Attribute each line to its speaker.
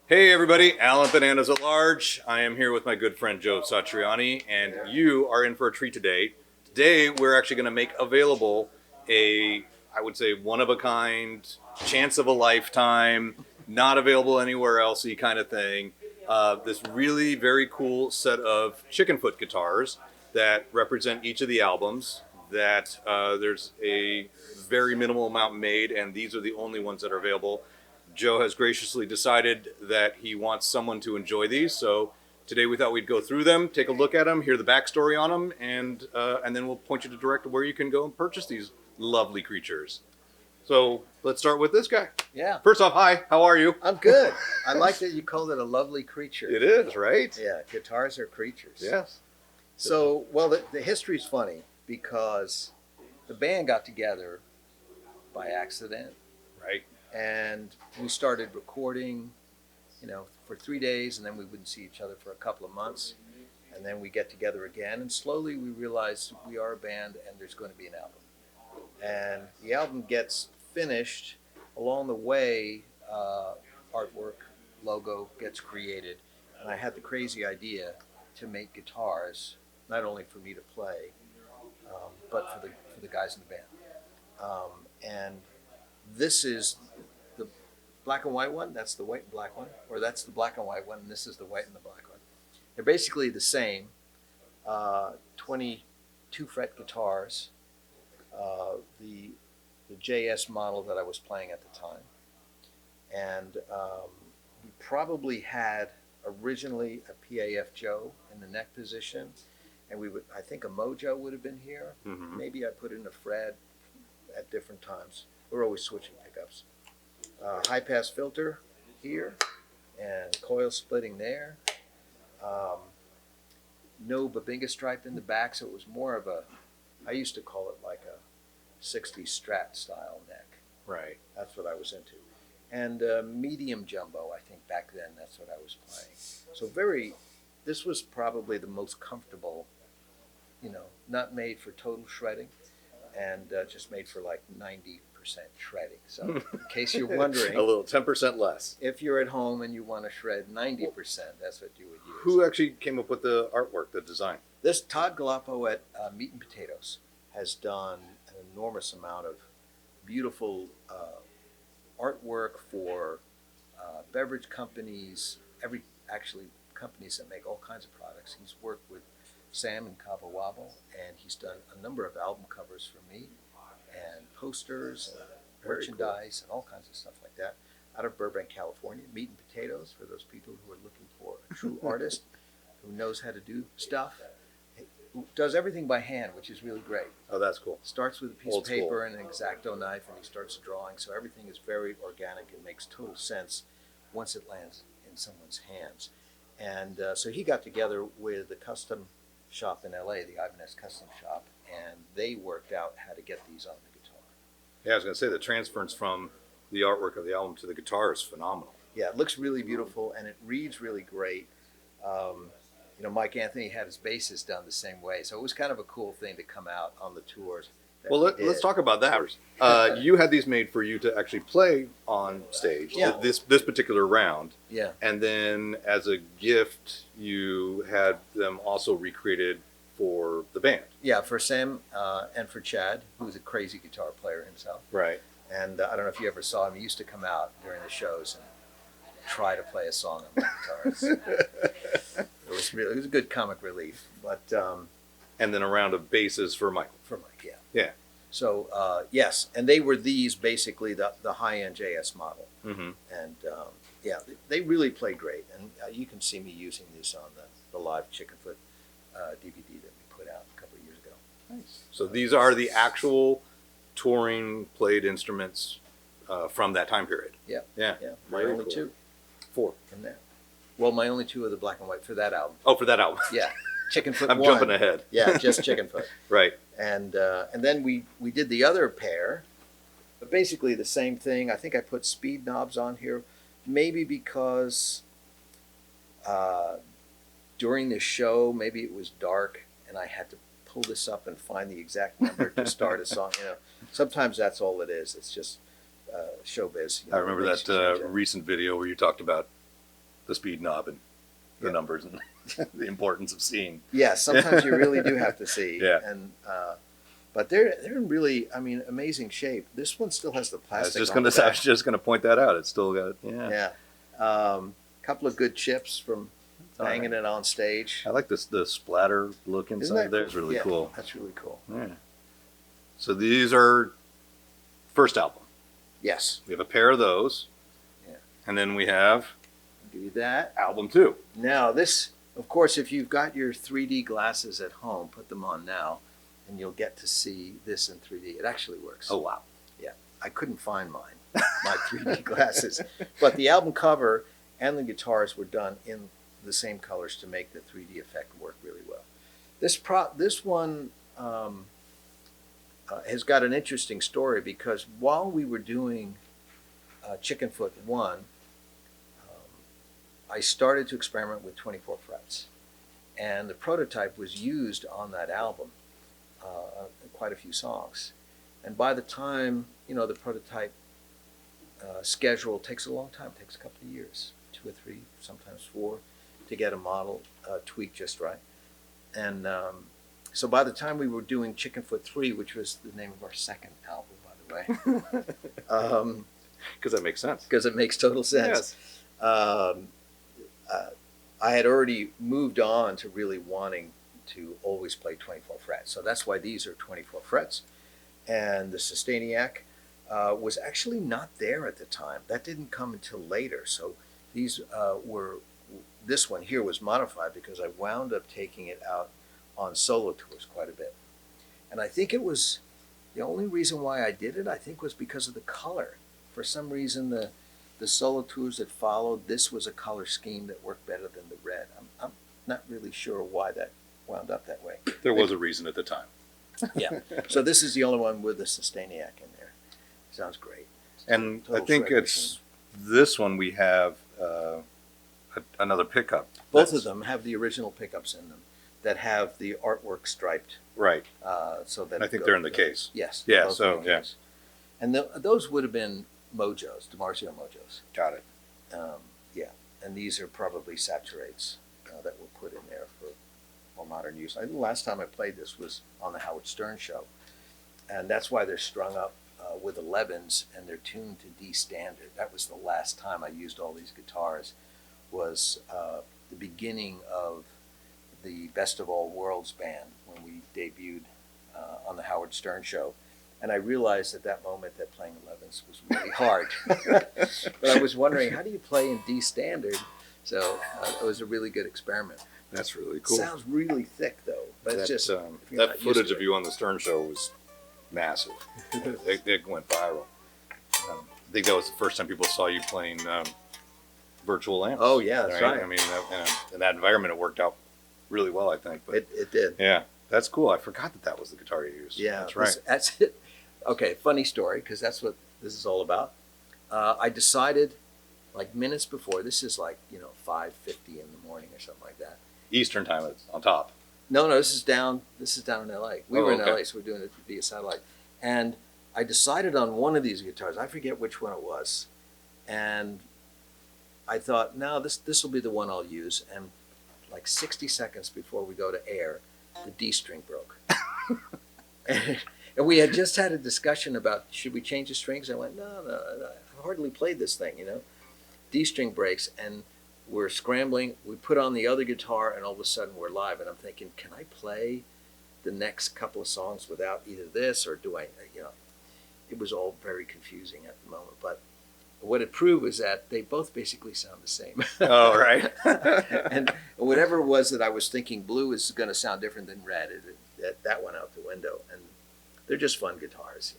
Speaker 1: Hey everybody, Alan Bananas at Large. I am here with my good friend Joe Satriani, and you are in for a treat today. Today we're actually going to make available I would say, one-of-a-kind, chance of a lifetime, not available anywhere else-y kind of thing. This really very cool set of Chickenfoot guitars that represent each of the albums. There's a very minimal amount made, and these are the only ones that are available. Joe has graciously decided that he wants someone to enjoy these, so today we thought we'd go through them, take a look at them, hear the backstory on them, and then we'll point you to direct where you can go and purchase these lovely creatures. So let's start with this guy.
Speaker 2: Yeah.
Speaker 1: First off, hi, how are you?
Speaker 2: I'm good. I like that you called it a lovely creature.
Speaker 1: It is, right?
Speaker 2: Yeah, guitars are creatures.
Speaker 1: Yes.
Speaker 2: So, well, the history's funny because the band got together by accident.
Speaker 1: Right.
Speaker 2: And we started recording, for 3 days, and then we wouldn't see each other for a couple of months. And then we get together again, and slowly we realized we are a band and there's going to be an album. And the album gets finished. Along the way, artwork, logo gets created. And I had the crazy idea to make guitars, not only for me to play, but for the guys in the band. And this is the black and white one. That's the white and black one. Or that's the black and white one, and this is the white and the black one. They're basically the same. 22 fret guitars. The JS model that I was playing at the time. And we probably had originally a PAF Joe in the neck position. And I think a Mojo would have been here.
Speaker 1: Mm-hmm.
Speaker 2: Maybe I put in a Fred at different times. We're always switching pickups. High pass filter here and coil splitting there. No Babinga stripe in the back, so it was more of I used to call it like a 60s Strat style neck.
Speaker 1: Right.
Speaker 2: That's what I was into. And medium jumbo, I think back then that's what I was playing. So this was probably the most comfortable, not made for total shredding and just made for like 90% shredding. So in case you're wondering.
Speaker 1: A little 10% less.
Speaker 2: If you're at home and you want to shred 90%, that's what you would use.
Speaker 1: Who actually came up with the artwork, the design?
Speaker 2: This Todd Galappo at Meat and Potatoes has done an enormous amount of beautiful artwork for beverage companies, companies that make all kinds of products. He's worked with Sam in Cabo Wabo, and he's done a number of album covers for me, and posters, and merchandise, and all kinds of stuff like that. Out of Burbank, California, Meat and Potatoes, for those people who are looking for a true artist who knows how to do stuff. Who does everything by hand, which is really great.
Speaker 1: Oh, that's cool.
Speaker 2: Starts with a piece of paper and an X-Acto knife, and he starts drawing. So everything is very organic and makes total sense once it lands in someone's hands. And so he got together with the custom shop in LA, the Ibanez Custom Shop, and they worked out how to get these on the guitar.
Speaker 1: Yeah, I was going to say the transference from the artwork of the album to the guitar is phenomenal.
Speaker 2: Yeah, it looks really beautiful, and it reads really great. Mike Anthony had his basses done the same way, so it was kind of a cool thing to come out on the tours.
Speaker 1: Well, let's talk about that. You had these made for you to actually play on stage, this particular round.
Speaker 2: Yeah.
Speaker 1: And then as a gift, you had them also recreated for the band.
Speaker 2: Yeah, for Sam and for Chad, who's a crazy guitar player himself.
Speaker 1: Right.
Speaker 2: And I don't know if you ever saw him. He used to come out during the shows and try to play a song on the guitars. It was a good comic relief. But
Speaker 1: and then a round of basses for Michael.
Speaker 2: For Mike, yeah.
Speaker 1: Yeah.
Speaker 2: So yes, and they were basically the high-end JS model.
Speaker 1: Mm-hmm.
Speaker 2: And they really played great. And you can see me using these on the live Chickenfoot DVD that we put out a couple of years ago.
Speaker 1: Nice. So these are the actual touring played instruments from that time period.
Speaker 2: Yeah.
Speaker 1: Yeah.
Speaker 2: Yeah. My only two.
Speaker 1: 4
Speaker 2: from there. Well, my only 2 are the black and white for that album.
Speaker 1: Oh, for that album.
Speaker 2: Yeah. Chickenfoot
Speaker 1: I'm
Speaker 2: 1.
Speaker 1: jumping ahead.
Speaker 2: Yeah, just Chickenfoot.
Speaker 1: Right.
Speaker 2: And then we did the other pair, but basically the same thing. I think I put speed knobs on here, maybe because during the show, maybe it was dark and I had to pull this up and find the exact number to start a song. Sometimes that's all it is. It's just showbiz.
Speaker 1: I remember that recent video where you talked about the speed knob and the numbers and the importance of seeing.
Speaker 2: Yeah, sometimes you really do have to see.
Speaker 1: Yeah.
Speaker 2: And but they're in really, I mean, amazing shape. This one still has the plastic.
Speaker 1: I was just gonna point that out. It's still got
Speaker 2: Yeah. Couple of good chips from banging it on stage.
Speaker 1: I like the splatter look inside there. It's really cool.
Speaker 2: That's really cool.
Speaker 1: Yeah. So these are first album.
Speaker 2: Yes.
Speaker 1: We have a pair of those.
Speaker 2: Yeah.
Speaker 1: And then we have
Speaker 2: I'll give you that.
Speaker 1: album 2.
Speaker 2: Now this, of course, if you've got your 3D glasses at home, put them on now, and you'll get to see this in 3D. It actually works.
Speaker 1: Oh wow.
Speaker 2: Yeah. I couldn't find mine, my 3D glasses, but the album cover and the guitars were done in the same colors to make the 3D effect work really well. This one has got an interesting story because while we were doing Chickenfoot I, I started to experiment with 24 frets, and the prototype was used on that album, quite a few songs. And by the time, the prototype schedule takes a long time, takes a couple of years, 2 or 3, sometimes 4, to get a model tweaked just right. And so by the time we were doing Chickenfoot III, which was the name of our second album, by the way.
Speaker 1: Because that makes sense.
Speaker 2: Because it makes total sense.
Speaker 1: Yes.
Speaker 2: I had already moved on to really wanting to always play 24 frets. So that's why these are 24 frets. And the Satriani was actually not there at the time. That didn't come until later. So these this one here was modified because I wound up taking it out on solo tours quite a bit. And I think it was, the only reason why I did it, I think, was because of the color. For some reason, the solo tours that followed, this was a color scheme that worked better than the red. I'm not really sure why that wound up that way.
Speaker 1: There was a reason at the time.
Speaker 2: Yeah. So this is the only one with the Satriani in there. Sounds great.
Speaker 1: And
Speaker 2: Total
Speaker 1: I think
Speaker 2: shred
Speaker 1: it's this one we have another pickup.
Speaker 2: Both of them have the original pickups in them that have the artwork striped.
Speaker 1: Right.
Speaker 2: So that
Speaker 1: I think they're in the case.
Speaker 2: Yes.
Speaker 1: Yeah,
Speaker 2: both
Speaker 1: so,
Speaker 2: in the case. And those would have been Mojos, DiMarzio Mojos.
Speaker 1: Got it.
Speaker 2: Yeah. And these are probably saturates that were put in there for more modern use. I think the last time I played this was on the Howard Stern show. And that's why they're strung up with 11s and they're tuned to D standard. That was the last time I used all these guitars, was the beginning of the Best of All Worlds band when we debuted on the Howard Stern show. And I realized at that moment that playing 11s was really hard. But I was wondering, how do you play in D standard? So it was a really good experiment.
Speaker 1: That's really cool.
Speaker 2: Sounds really thick though, but it's just
Speaker 1: that footage of you on the Stern show was massive. They went viral. I think that was the first time people saw you playing virtual amps.
Speaker 2: Oh yeah, that's right.
Speaker 1: I mean, in that environment, it worked out really well, I think. But
Speaker 2: it did.
Speaker 1: Yeah, that's cool. I forgot that was the guitar you used.
Speaker 2: Yeah,
Speaker 1: that's right.
Speaker 2: That's it. Okay, funny story, because that's what this is all about. I decided, like minutes before, this is like 5:50 in the morning or something like that.
Speaker 1: Eastern time, it's on top.
Speaker 2: No, this is down in LA. We were in
Speaker 1: okay.
Speaker 2: LA, so we're doing it via satellite. And I decided on one of these guitars. I forget which one it was. And I thought, no, this will be the one I'll use. And like 60 seconds before we go to air, the D string broke. And we had just had a discussion about, should we change the strings? I went, no, I hardly played this thing, D string breaks, and we're scrambling. We put on the other guitar, and all of a sudden we're live. And I'm thinking, can I play the next couple of songs without either this, or do I, it was all very confusing at the moment. But what it proved was that they both basically sound the same.
Speaker 1: Oh, right.
Speaker 2: And whatever it was that I was thinking blue is going to sound different than red, that went out the window. And they're just fun guitars,